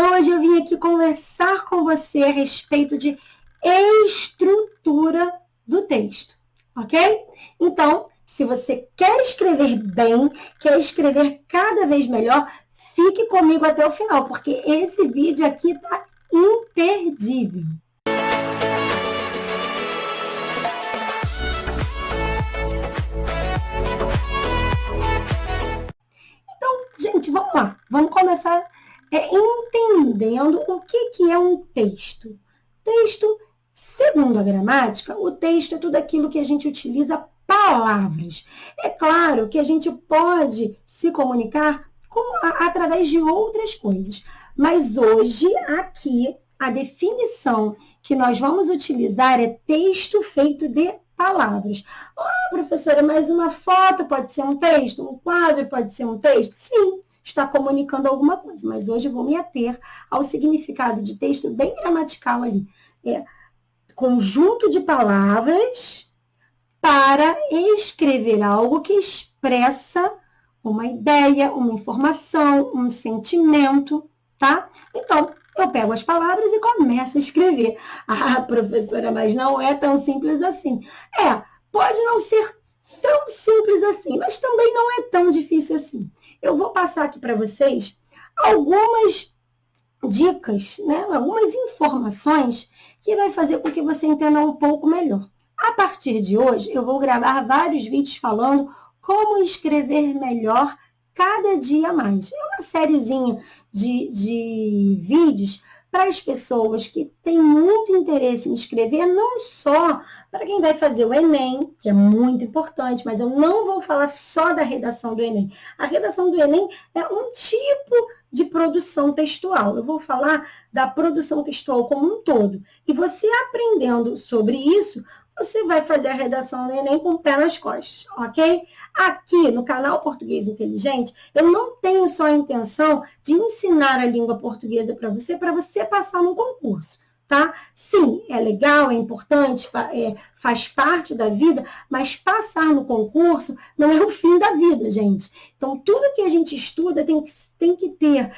hoje eu vim aqui conversar com você a respeito de estrutura do texto, ok? Então, se você quer escrever bem, quer escrever cada vez melhor, fique comigo até o final, porque esse vídeo aqui tá imperdível. Então, gente, vamos lá. Vamos começar entendendo o que é um texto. Texto, segundo a gramática, o texto é tudo aquilo que a gente utiliza palavras. É claro que a gente pode se comunicar através de outras coisas. Mas hoje, aqui, a definição que nós vamos utilizar é texto feito de palavras. Professora, mas uma foto pode ser um texto? Um quadro pode ser um texto? Sim, está comunicando alguma coisa. Mas hoje eu vou me ater ao significado de texto bem gramatical ali. É conjunto de palavras para escrever algo que expressa uma ideia, uma informação, um sentimento, tá? Então, eu pego as palavras e começo a escrever. Ah, professora, mas não é tão simples assim. Pode não ser tão simples assim, mas também não é tão difícil assim. Eu vou passar aqui para vocês algumas dicas, né? Algumas informações que vai fazer com que você entenda um pouco melhor. A partir de hoje, eu vou gravar vários vídeos falando como escrever melhor cada dia mais. É uma sériezinha de vídeos para as pessoas que têm muito interesse em escrever, não só para quem vai fazer o Enem, que é muito importante, mas eu não vou falar só da redação do Enem. A redação do Enem é um tipo de produção textual. Eu vou falar da produção textual como um todo. E você aprendendo sobre isso, você vai fazer a redação do Enem com o pé nas costas, ok? Aqui no canal Português Inteligente, eu não tenho só a intenção de ensinar a língua portuguesa para você passar no concurso, tá? Sim, é legal, é importante, faz parte da vida, mas passar no concurso não é o fim da vida, gente. Então, tudo que a gente estuda tem que ter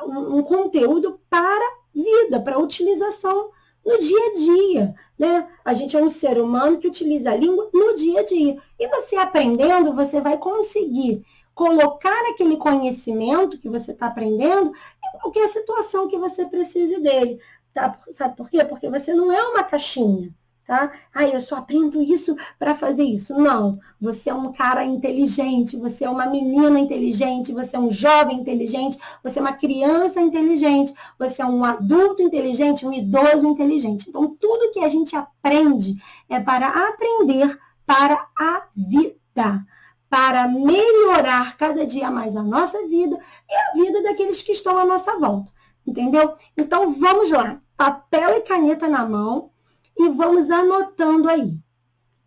um conteúdo para vida, para utilização no dia a dia, né? A gente é um ser humano que utiliza a língua no dia a dia. E você aprendendo, você vai conseguir colocar aquele conhecimento que você está aprendendo em qualquer situação que você precise dele. Tá? Sabe por quê? Porque você não é uma caixinha. Tá? Eu só aprendo isso para fazer isso. Não, você é um cara inteligente, você é uma menina inteligente, você é um jovem inteligente, você é uma criança inteligente, você é um adulto inteligente, um idoso inteligente. Então, tudo que a gente aprende é para aprender para a vida, para melhorar cada dia mais a nossa vida e a vida daqueles que estão à nossa volta. Entendeu? Então, vamos lá. Papel e caneta na mão. E vamos anotando aí.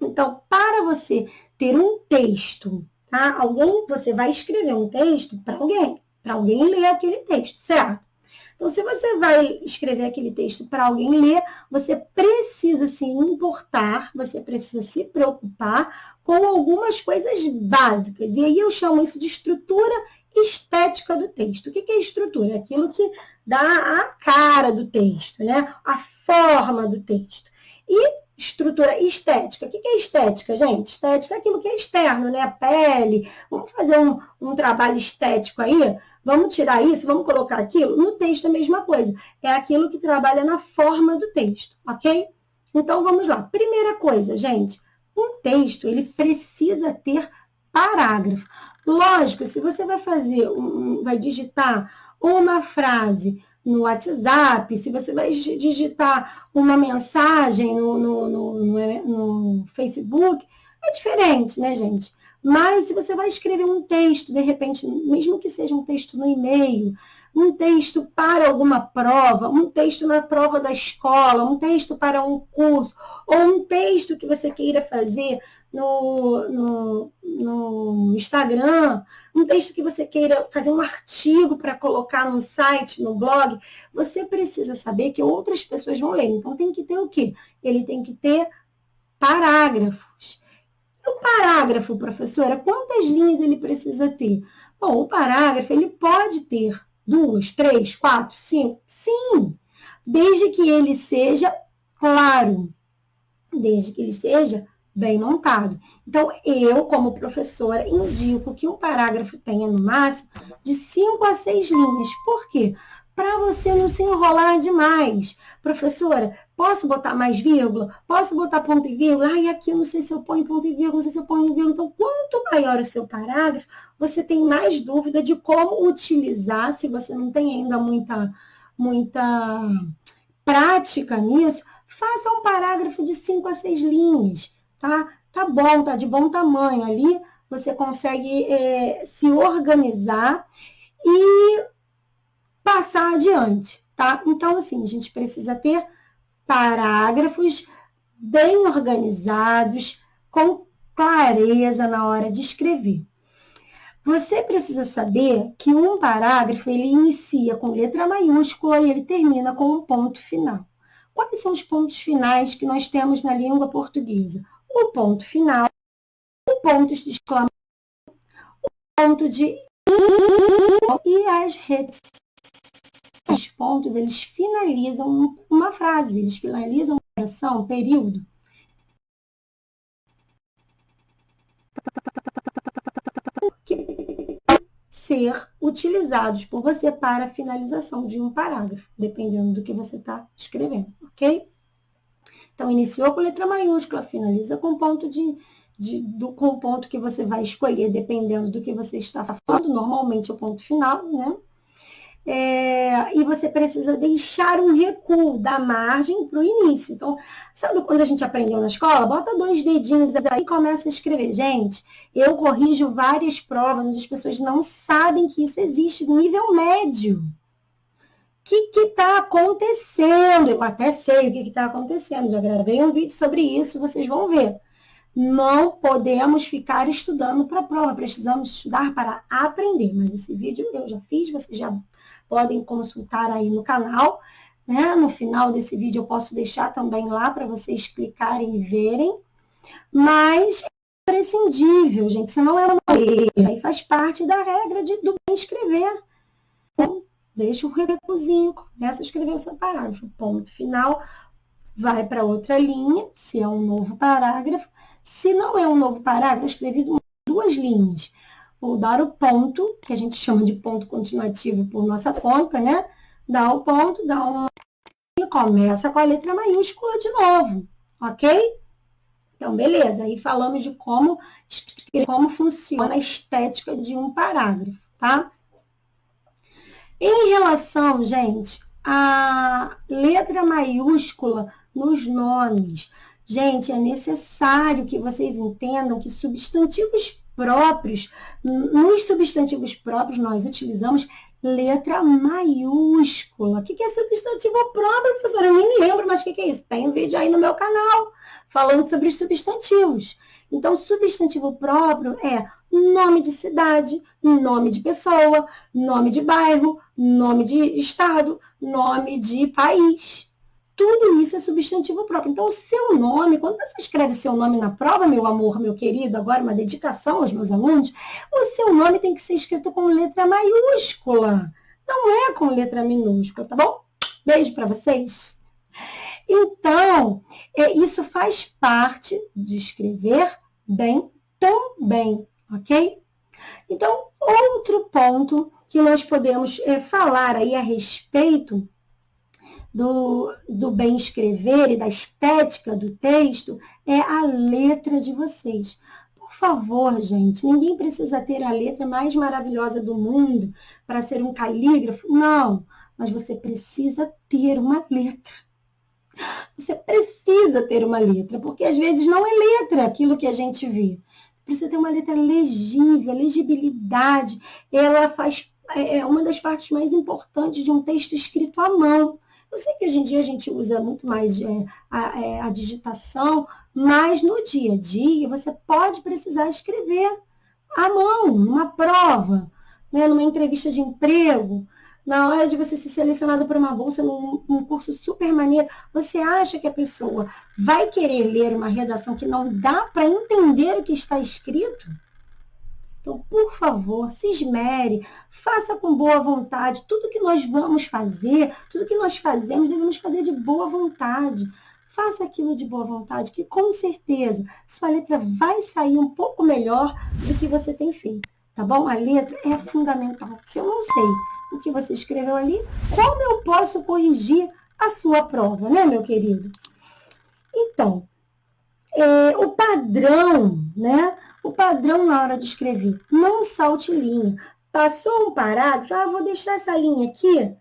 Então, para você ter um texto, tá? Você vai escrever um texto para alguém ler aquele texto, certo? Então, se você vai escrever aquele texto para alguém ler, você precisa se importar, você precisa se preocupar com algumas coisas básicas. E aí eu chamo isso de estrutura estética do texto. O que é estrutura? É aquilo que dá a cara do texto, né? A forma do texto. E estrutura estética. O que é estética, gente? Estética é aquilo que é externo, né? A pele. Vamos fazer um trabalho estético aí? Vamos tirar isso, vamos colocar aquilo? No texto é a mesma coisa. É aquilo que trabalha na forma do texto, ok? Então, vamos lá. Primeira coisa, gente. Um texto, ele precisa ter parágrafo. Lógico, se você vai vai digitar uma frase no WhatsApp, se você vai digitar uma mensagem no Facebook, é diferente, né, gente? Mas se você vai escrever um texto, de repente, mesmo que seja um texto no e-mail, um texto para alguma prova, um texto na prova da escola, um texto para um curso, ou um texto que você queira fazer no Instagram, um texto que você queira fazer um artigo para colocar no site, no blog, você precisa saber que outras pessoas vão ler. Então, tem que ter o quê? Ele tem que ter parágrafos. E o parágrafo, professora, quantas linhas ele precisa ter? Bom, o parágrafo, ele pode ter 2, 3, 4, 5? Sim, desde que ele seja claro, desde que ele seja bem montado. Então, eu, como professora, indico que um parágrafo tenha, no máximo, de 5 a 6 linhas. Por quê? Para você não se enrolar demais. Professora, posso botar mais vírgula? Posso botar ponto e vírgula? Ai, aqui eu não sei se eu ponho ponto e vírgula, não sei se eu ponho vírgula. Então, quanto maior o seu parágrafo, você tem mais dúvida de como utilizar, se você não tem ainda muita prática nisso, faça um parágrafo de 5 a 6 linhas, tá? Tá bom, tá de bom tamanho. Ali você consegue se organizar e passar adiante, tá? Então, assim, a gente precisa ter parágrafos bem organizados, com clareza na hora de escrever. Você precisa saber que um parágrafo, ele inicia com letra maiúscula e ele termina com um ponto final. Quais são os pontos finais que nós temos na língua portuguesa? O ponto final, o ponto de exclamação, o ponto de e as reticências. Esses pontos, eles finalizam uma frase, eles finalizam uma oração, um período. Que ser utilizados por você para a finalização de um parágrafo, dependendo do que você está escrevendo, ok? Então, iniciou com letra maiúscula, finaliza com ponto com o ponto que você vai escolher, dependendo do que você está falando, normalmente é o ponto final, né? E você precisa deixar um recuo da margem para o início. Então, sabe quando a gente aprendeu na escola? Bota 2 dedinhos aí e começa a escrever. Gente, eu corrijo várias provas onde as pessoas não sabem que isso existe no nível médio. O que está acontecendo? Eu até sei o que está acontecendo. Já gravei um vídeo sobre isso, vocês vão ver. Não podemos ficar estudando para a prova, precisamos estudar para aprender. Mas esse vídeo eu já fiz, vocês já podem consultar aí no canal, né? No final desse vídeo eu posso deixar também lá para vocês clicarem e verem. Mas é imprescindível, gente, senão é uma regra, aí faz parte da regra do bem escrever. Então, deixa o recuozinho, começa a escrever o seu parágrafo, ponto final, vai para outra linha, se é um novo parágrafo. Se não é um novo parágrafo, escrevi 2 linhas. Vou dar o ponto, que a gente chama de ponto continuativo por nossa conta, né? Dá o ponto, dá um... e começa com a letra maiúscula de novo, ok? Então, beleza. Aí falamos de como funciona a estética de um parágrafo, tá? Em relação, gente, à letra maiúscula nos nomes, gente, é necessário que vocês entendam que substantivos próprios, nos substantivos próprios nós utilizamos letra maiúscula. O que é substantivo próprio, professora? Eu nem lembro, mas o que é isso? Tem um vídeo aí no meu canal falando sobre os substantivos. Então, substantivo próprio é nome de cidade, nome de pessoa, nome de bairro, nome de estado, nome de país. Tudo isso é substantivo próprio. Então, o seu nome, quando você escreve seu nome na prova, meu amor, meu querido, agora uma dedicação aos meus alunos, o seu nome tem que ser escrito com letra maiúscula. Não é com letra minúscula, tá bom? Beijo para vocês. Então, isso faz parte de escrever bem também, ok? Então, outro ponto que nós podemos falar aí a respeito do bem escrever e da estética do texto é a letra de vocês. Por favor, gente, ninguém precisa ter a letra mais maravilhosa do mundo para ser um calígrafo. Não, mas você precisa ter uma letra. Você precisa ter uma letra, porque às vezes não é letra aquilo que a gente vê. Precisa ter uma letra legível, a legibilidade, ela é uma das partes mais importantes de um texto escrito à mão. Eu sei que hoje em dia a gente usa muito mais a digitação, mas no dia a dia você pode precisar escrever à mão, numa prova, né, numa entrevista de emprego, na hora de você ser selecionado para uma bolsa num curso super maneiro. Você acha que a pessoa vai querer ler uma redação que não dá para entender o que está escrito? Então, por favor, se esmere, faça com boa vontade. Tudo que nós vamos fazer, tudo que nós fazemos, devemos fazer de boa vontade. Faça aquilo de boa vontade, que com certeza sua letra vai sair um pouco melhor do que você tem feito, tá bom? A letra é fundamental. Se eu não sei o que você escreveu ali, como eu posso corrigir a sua prova, né, meu querido? Então, o padrão, né? O padrão na hora de escrever, não salte linha. Passou um parágrafo, vou deixar essa linha aqui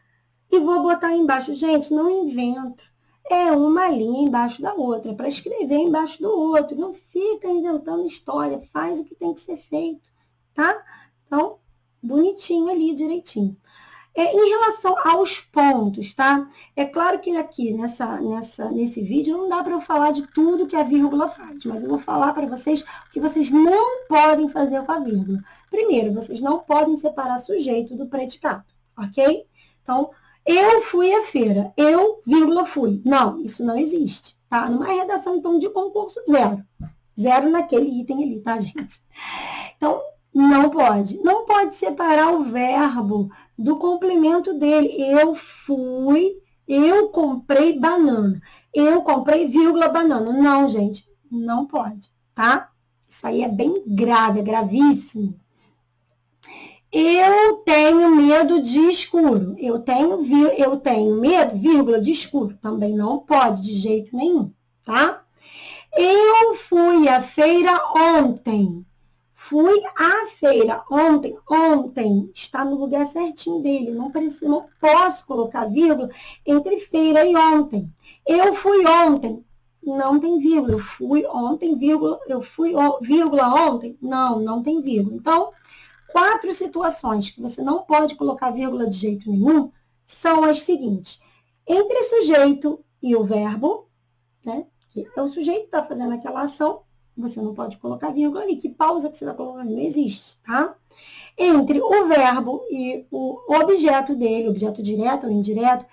e vou botar embaixo. Gente, não inventa. É uma linha embaixo da outra, para escrever embaixo do outro. Não fica inventando história, faz o que tem que ser feito, tá? Então, bonitinho ali, direitinho. Em relação aos pontos, tá? É claro que aqui nesse vídeo não dá para eu falar de tudo que a vírgula faz, mas eu vou falar para vocês o que vocês não podem fazer com a vírgula. Primeiro, vocês não podem separar sujeito do predicado, ok? Então, eu fui à feira, eu, vírgula, fui. Não, isso não existe, tá? Numa redação, então, de concurso, zero. Zero naquele item ali, tá, gente? Então, não pode. Não pode separar o verbo do complemento dele. Eu fui, eu comprei banana. Eu comprei, vírgula, banana. Não, gente, não pode, tá? Isso aí é bem grave, é gravíssimo. Eu tenho medo de escuro. Eu tenho medo, vírgula, de escuro. Também não pode, de jeito nenhum, tá? Eu fui à feira ontem. Fui à feira ontem. Ontem está no lugar certinho dele. Não posso colocar vírgula entre feira e ontem. Eu fui ontem. Não tem vírgula. Eu fui ontem, vírgula. Eu fui, vírgula, ontem. Não tem vírgula. Então, 4 situações que você não pode colocar vírgula de jeito nenhum são as seguintes. Entre sujeito e o verbo, né? Que é o sujeito que está fazendo aquela ação, você não pode colocar vírgula ali. Que pausa que você vai colocar? Não existe, tá? Entre o verbo e o objeto dele, objeto direto ou indireto,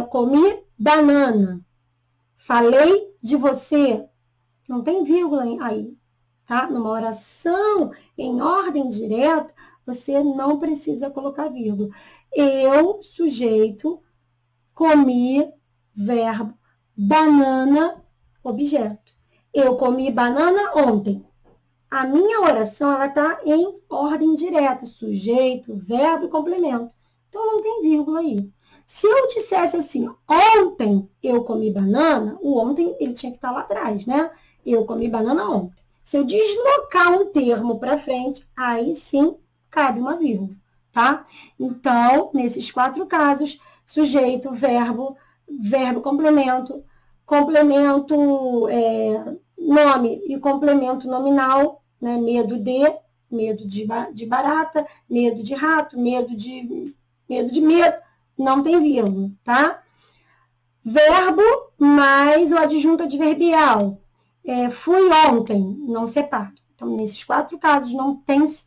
comi banana. Falei de você. Não tem vírgula aí, tá? Numa oração em ordem direta, você não precisa colocar vírgula. Eu, sujeito, comi, verbo, banana, objeto. Eu comi banana ontem. A minha oração ela está em ordem direta, sujeito, verbo e complemento. Então, não tem vírgula aí. Se eu dissesse assim, ontem eu comi banana, o ontem ele tinha que estar lá atrás, né? Eu comi banana ontem. Se eu deslocar um termo para frente, aí sim cabe uma vírgula, tá? Então, nesses 4 casos, sujeito, verbo, verbo, complemento, nome e complemento nominal, né? Medo de barata, medo de rato, medo de medo, não tem vírgula, tá? Verbo mais o adjunto adverbial. Fui ontem, não separo. Então, nesses 4 casos,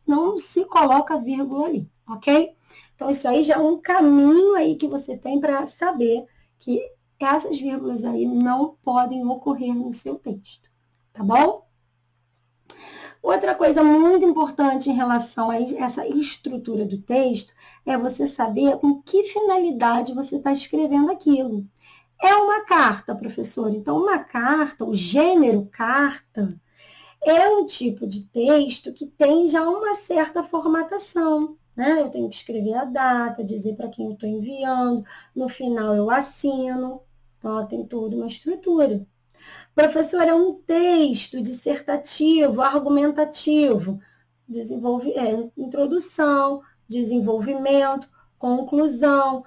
não se coloca vírgula ali, ok? Então, isso aí já é um caminho aí que você tem para saber que essas vírgulas aí não podem ocorrer no seu texto, tá bom? Outra coisa muito importante em relação a essa estrutura do texto é você saber com que finalidade você está escrevendo aquilo. É uma carta, professor. Então, uma carta, o gênero carta, é um tipo de texto que tem já uma certa formatação, né? Eu tenho que escrever a data, dizer para quem eu estou enviando, no final eu assino. Então, ela tem toda uma estrutura. Professor, é um texto dissertativo, argumentativo, introdução, desenvolvimento, conclusão.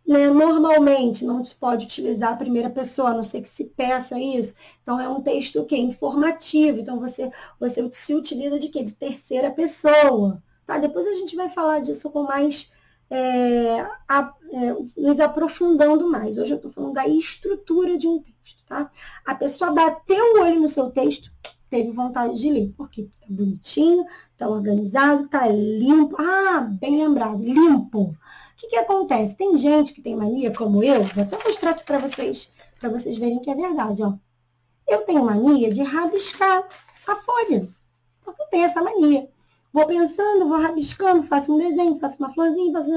Né? Normalmente, não se pode utilizar a primeira pessoa, a não ser que se peça isso. Então, é um texto o quê? Informativo. Então, você se utiliza de quê? De terceira pessoa. Tá? Depois a gente vai falar disso com mais... nos aprofundando mais. Hoje eu estou falando da estrutura de um texto, tá? A pessoa bateu o olho no seu texto, teve vontade de ler, porque tá bonitinho, tá organizado, tá limpo. Bem lembrado, limpo. O que acontece? Tem gente que tem mania, como eu, vou até mostrar aqui para vocês verem que é verdade, ó. Eu tenho mania de rabiscar a folha, porque eu tenho essa mania. vou pensando, vou rabiscando, faço um desenho, faço uma florzinha, faço...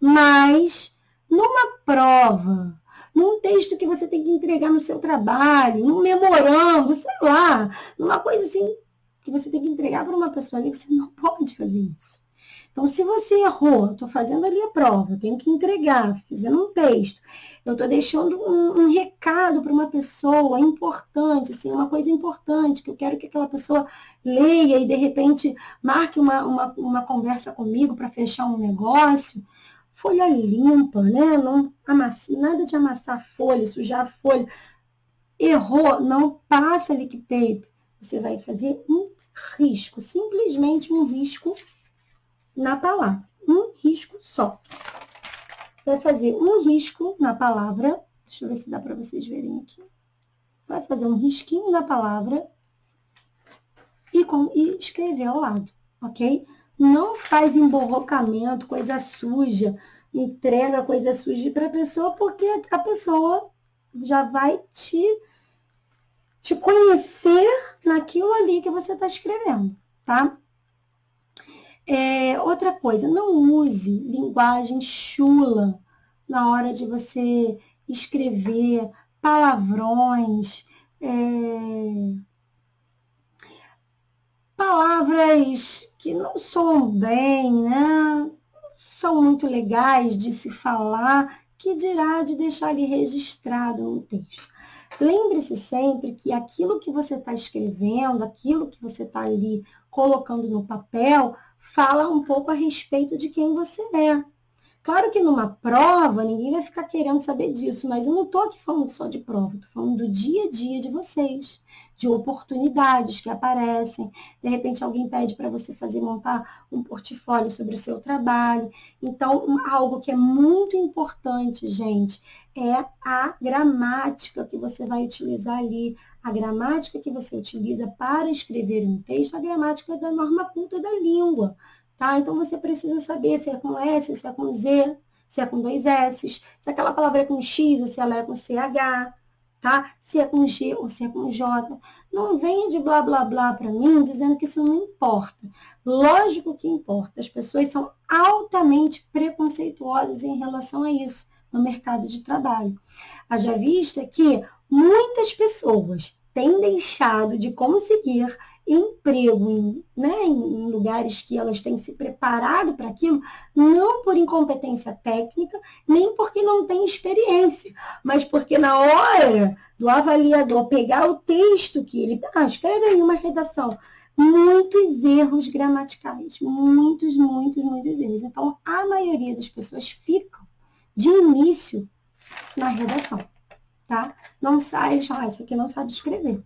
Mas, numa prova, num texto que você tem que entregar no seu trabalho, num memorando, sei lá, numa coisa assim, que você tem que entregar para uma pessoa ali, você não pode fazer isso. Então, se você errou, estou fazendo ali a prova, tenho que entregar, fazendo um texto, eu estou deixando um recado para uma pessoa importante, assim, uma coisa importante, que eu quero que aquela pessoa leia e, de repente, marque uma conversa comigo para fechar um negócio. Folha limpa, né? Não nada de amassar folha, sujar folha. Errou, não passa liquid tape. Você vai fazer um risco, simplesmente um risco na palavra. Um risco só. Vai fazer um risco na palavra. Deixa eu ver se dá para vocês verem aqui. Vai fazer um risquinho na palavra e escrever ao lado, ok? Não faz emborrocamento, coisa suja, entrega coisa suja para a pessoa, porque a pessoa já vai te conhecer naquilo ali que você está escrevendo, tá? Outra coisa, não use linguagem chula na hora de você escrever palavrões, palavras que não soam bem, né? São muito legais de se falar, que dirá de deixar ali registrado no texto. Lembre-se sempre que aquilo que você está escrevendo, aquilo que você está ali colocando no papel, fala um pouco a respeito de quem você é. Claro que numa prova, ninguém vai ficar querendo saber disso, mas eu não estou aqui falando só de prova, estou falando do dia a dia de vocês, de oportunidades que aparecem. De repente, alguém pede para você montar um portfólio sobre o seu trabalho. Então, algo que é muito importante, gente, é a gramática que você vai utilizar ali. A gramática que você utiliza para escrever um texto, a gramática da norma culta da língua. Tá? Então, você precisa saber se é com S, se é com Z, se é com 2 S, se aquela palavra é com X ou se ela é com CH, tá? Se é com G ou se é com J. Não venha de blá, blá, blá para mim dizendo que isso não importa. Lógico que importa. As pessoas são altamente preconceituosas em relação a isso no mercado de trabalho. Haja vista que muitas pessoas têm deixado de conseguir emprego em lugares que elas têm se preparado para aquilo, não por incompetência técnica, nem porque não tem experiência, mas porque na hora do avaliador pegar o texto que ele... escreve aí uma redação. Muitos erros gramaticais, muitos erros. Então, a maioria das pessoas ficam de início na redação, tá? Não sai, isso aqui não sabe escrever.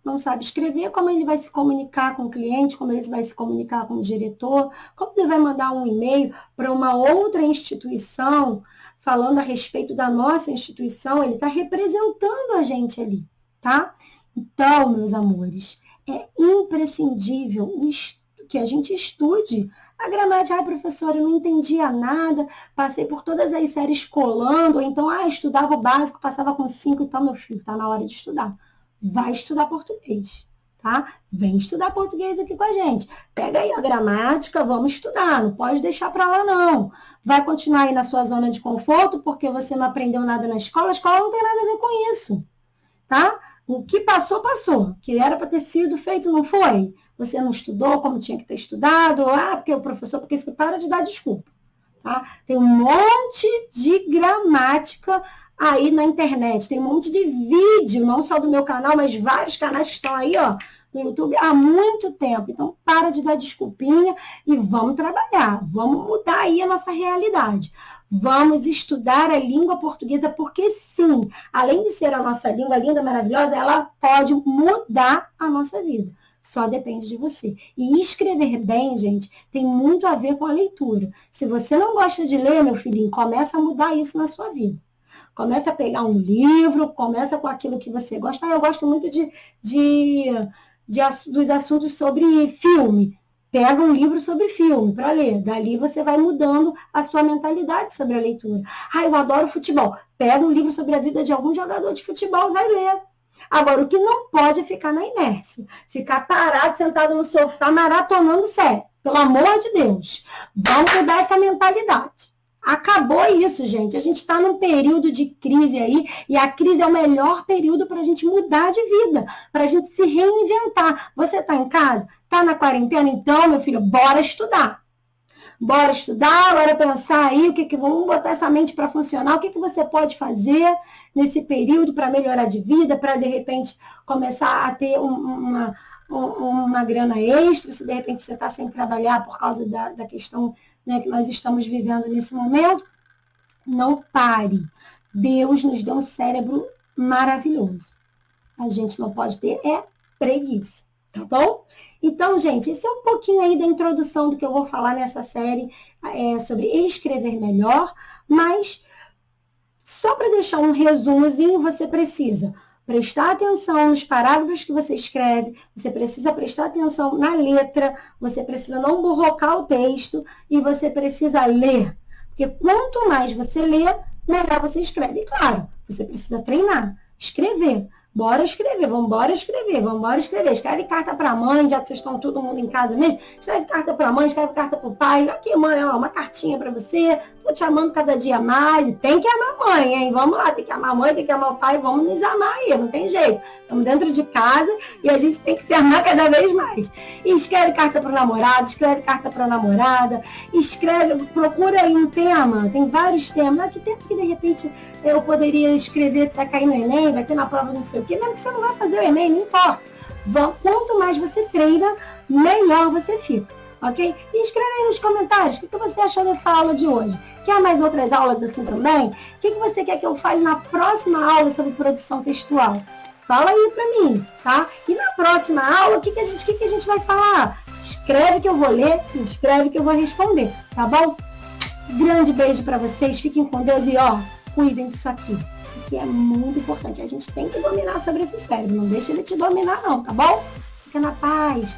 Não sabe escrever, como ele vai se comunicar com o cliente, como ele vai se comunicar com o diretor, como ele vai mandar um e-mail para uma outra instituição falando a respeito da nossa instituição, ele está representando a gente ali, tá? Então, meus amores, é imprescindível que a gente estude a gramática. Professora, eu não entendia nada, passei por todas as séries colando, ou então, estudava o básico, passava com 5, então, meu filho, está na hora de estudar. Vai estudar português, tá? Vem estudar português aqui com a gente. Pega aí a gramática, vamos estudar. Não pode deixar para lá, não. Vai continuar aí na sua zona de conforto porque você não aprendeu nada na escola. A escola não tem nada a ver com isso, tá? O que passou, passou. O que era para ter sido feito, não foi? Você não estudou como tinha que ter estudado. Porque o professor... Porque isso para de dar desculpa, tá? Tem um monte de gramática aí na internet, tem um monte de vídeo, não só do meu canal, mas vários canais que estão aí, no YouTube há muito tempo. Então, para de dar desculpinha e vamos trabalhar, vamos mudar aí a nossa realidade. Vamos estudar a língua portuguesa, porque sim, além de ser a nossa língua linda, maravilhosa, ela pode mudar a nossa vida. Só depende de você. E escrever bem, gente, tem muito a ver com a leitura. Se você não gosta de ler, meu filhinho, começa a mudar isso na sua vida. Começa a pegar um livro, começa com aquilo que você gosta. Eu gosto muito dos assuntos sobre filme. Pega um livro sobre filme para ler. Dali você vai mudando a sua mentalidade sobre a leitura. Eu adoro futebol. Pega um livro sobre a vida de algum jogador de futebol e vai ler. Agora, o que não pode é ficar na inércia. Ficar parado, sentado no sofá, maratonando sério. Pelo amor de Deus. Vamos mudar essa mentalidade. Acabou isso, gente. A gente está num período de crise aí, e a crise é o melhor período para a gente mudar de vida, para a gente se reinventar. Você está em casa? Está na quarentena? Então, meu filho, bora estudar. Bora estudar, bora pensar aí, vamos botar essa mente para funcionar, o que você pode fazer nesse período para melhorar de vida, para, de repente, começar a ter uma grana extra, se de repente você está sem trabalhar por causa da questão, né, que nós estamos vivendo nesse momento. Não pare. Deus nos deu um cérebro maravilhoso. A gente não pode ter preguiça, tá bom? Então, gente, esse é um pouquinho aí da introdução do que eu vou falar nessa série sobre escrever melhor, mas só para deixar um resumozinho, você precisa prestar atenção nos parágrafos que você escreve, você precisa prestar atenção na letra, você precisa não borrocar o texto e você precisa ler. Porque quanto mais você lê, melhor você escreve. E claro, você precisa treinar, escrever. Bora escrever, vambora escrever, vambora escrever. Escreve carta para a mãe, já que vocês estão todo mundo em casa mesmo. Escreve carta para a mãe, escreve carta para o pai. Aqui, mãe, ó, uma cartinha para você. Tô te amando cada dia mais. E tem que amar a mãe, hein? Vamos lá, tem que amar a mãe, tem que amar o pai. Vamos nos amar aí, não tem jeito. Estamos dentro de casa e a gente tem que se amar cada vez mais. E escreve carta para o namorado, escreve carta para a namorada. Escreve, procura aí um tema. Tem vários temas. Que tema que de repente eu poderia escrever para cair no Enem, vai ter na prova não sei o quê, mesmo que você não vai fazer o Enem, não importa. Quanto mais você treina, melhor você fica, ok? E escreve aí nos comentários o que você achou dessa aula de hoje. Quer mais outras aulas assim também? O que você quer que eu fale na próxima aula sobre produção textual? Fala aí pra mim, tá? E na próxima aula, o que a gente vai falar? Escreve que eu vou ler, escreve que eu vou responder, tá bom? Grande beijo pra vocês, fiquem com Deus e ó, cuidem disso aqui. Isso aqui é muito importante. A gente tem que dominar sobre esse cérebro. Não deixa ele te dominar não, tá bom? Fica na paz.